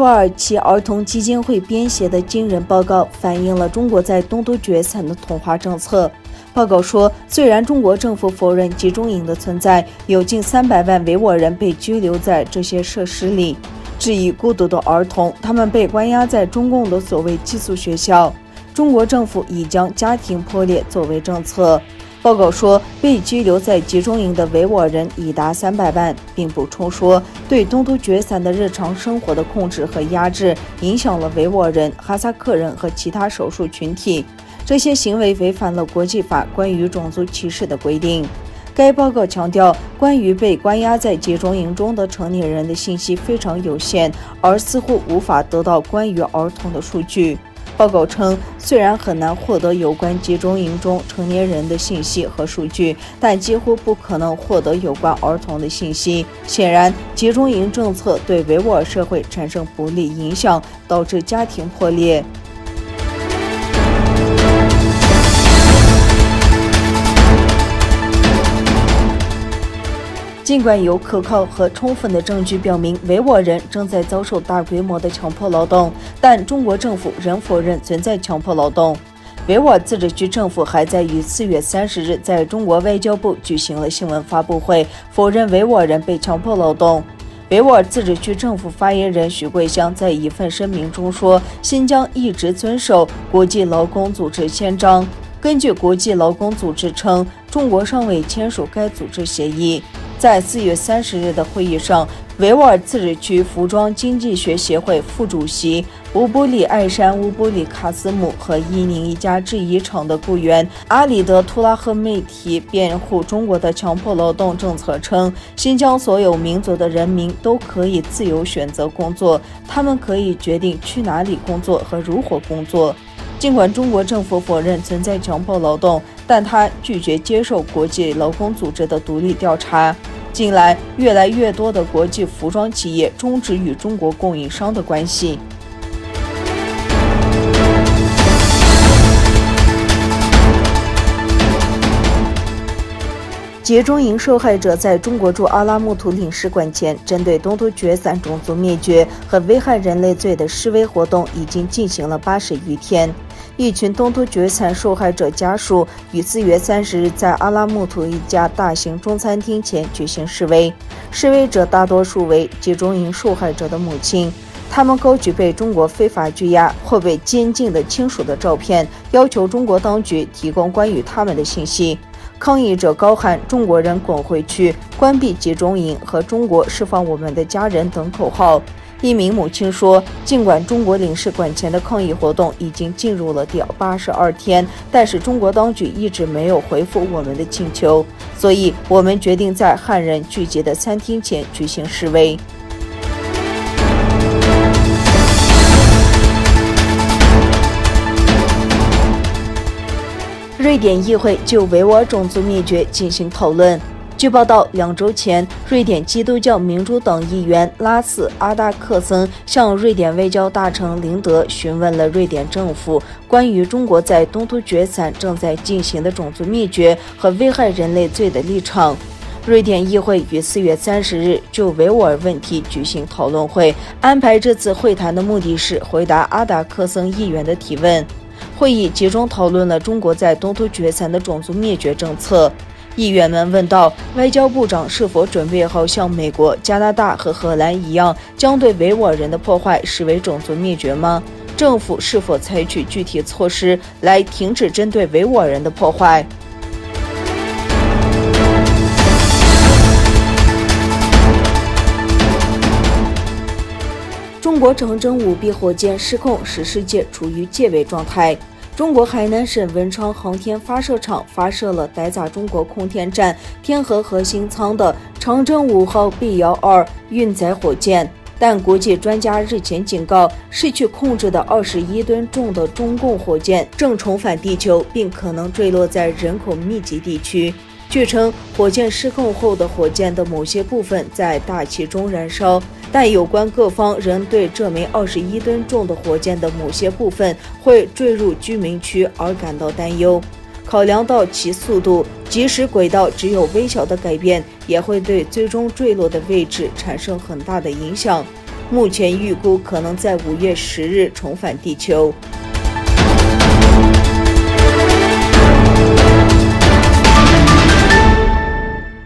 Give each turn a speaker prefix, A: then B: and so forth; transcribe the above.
A: 耳其儿童基金会编写的惊人报告反映了中国在东突厥产的同化政策。报告说，虽然中国政府否认集中营的存在，有近300万维吾尔人被拘留在这些设施里。至于孤独的儿童，他们被关押在中共的所谓寄宿学校。中国政府已将家庭破裂作为政策。报告说，被拘留在集中营的维吾尔人已达300万，并补充说，对东突厥散的日常生活的控制和压制影响了维吾尔人、哈萨克人和其他少数群体。这些行为违反了国际法关于种族歧视的规定。该报告强调，关于被关押在集中营中的成年人的信息非常有限，而似乎无法得到关于儿童的数据。报告称，虽然很难获得有关集中营中成年人的信息和数据，但几乎不可能获得有关儿童的信息。显然，集中营政策对维吾尔社会产生不利影响，导致家庭破裂。尽管有可靠和充分的证据表明维吾尔人正在遭受大规模的强迫劳动，但中国政府仍否认存在强迫劳动。维吾尔自治区政府还在于4月30日在中国外交部举行了新闻发布会，否认维吾尔人被强迫劳动。维吾尔自治区政府发言人许桂香在一份声明中说，新疆一直遵守国际劳工组织宪章。根据国际劳工组织称，中国尚未签署该组织协议。在4月30日的会议上，维吾尔自治区服装经济学协会副主席乌布里艾山乌布里卡斯姆和伊宁一家制衣厂的雇员阿里德图拉赫梅提辩护中国的强迫劳动政策称，新疆所有民族的人民都可以自由选择工作，他们可以决定去哪里工作和如何工作。尽管中国政府否认存在强迫劳动，但他拒绝接受国际劳工组织的独立调查。近来，越来越多的国际服装企业终止与中国供应商的关系。集中营受害者在中国驻阿拉木图领事馆前针对东突厥散种族灭绝和危害人类罪的示威活动已经进行了80余天。一群东突厥散受害者家属于4月30日在阿拉木图一家大型中餐厅前举行示威，示威者大多数为集中营受害者的母亲，他们高举被中国非法拘押或被监禁的亲属的照片，要求中国当局提供关于他们的信息。抗议者高喊“中国人滚回去”、“关闭集中营”和“中国释放我们的家人”等口号。一名母亲说，尽管中国领事馆前的抗议活动已经进入了第82天，但是中国当局一直没有回复我们的请求，所以我们决定在汉人聚集的餐厅前举行示威。瑞典议会就维吾尔种族灭绝进行讨论。据报道，2周前，瑞典基督教民主党议员拉斯·阿达克森向瑞典外交大臣林德询问了瑞典政府关于中国在东突厥散正在进行的种族灭绝和危害人类罪的立场。瑞典议会于4月30日就维吾尔问题举行讨论会，安排这次会谈的目的是回答阿达克森议员的提问。会议集中讨论了中国在东突厥散的种族灭绝政策。议员们问道，外交部长是否准备好像美国、加拿大和荷兰一样，将对维吾尔人的破坏视为种族灭绝吗？政府是否采取具体措施来停止针对维吾尔人的破坏？中国长征5B 火箭失控，使世界处于戒备状态。中国海南省文昌航天发射场发射了载载中国空天站天河核心舱的长征5号 B-12运载火箭，但国际专家日前警告，失去控制的21吨重的中共火箭正重返地球，并可能坠落在人口密集地区。据称，火箭失控后的火箭的某些部分在大气中燃烧，但有关各方仍对这枚21吨重的火箭的某些部分会坠入居民区而感到担忧。考量到其速度，即使轨道只有微小的改变，也会对最终坠落的位置产生很大的影响。目前预估可能在5月10日重返地球。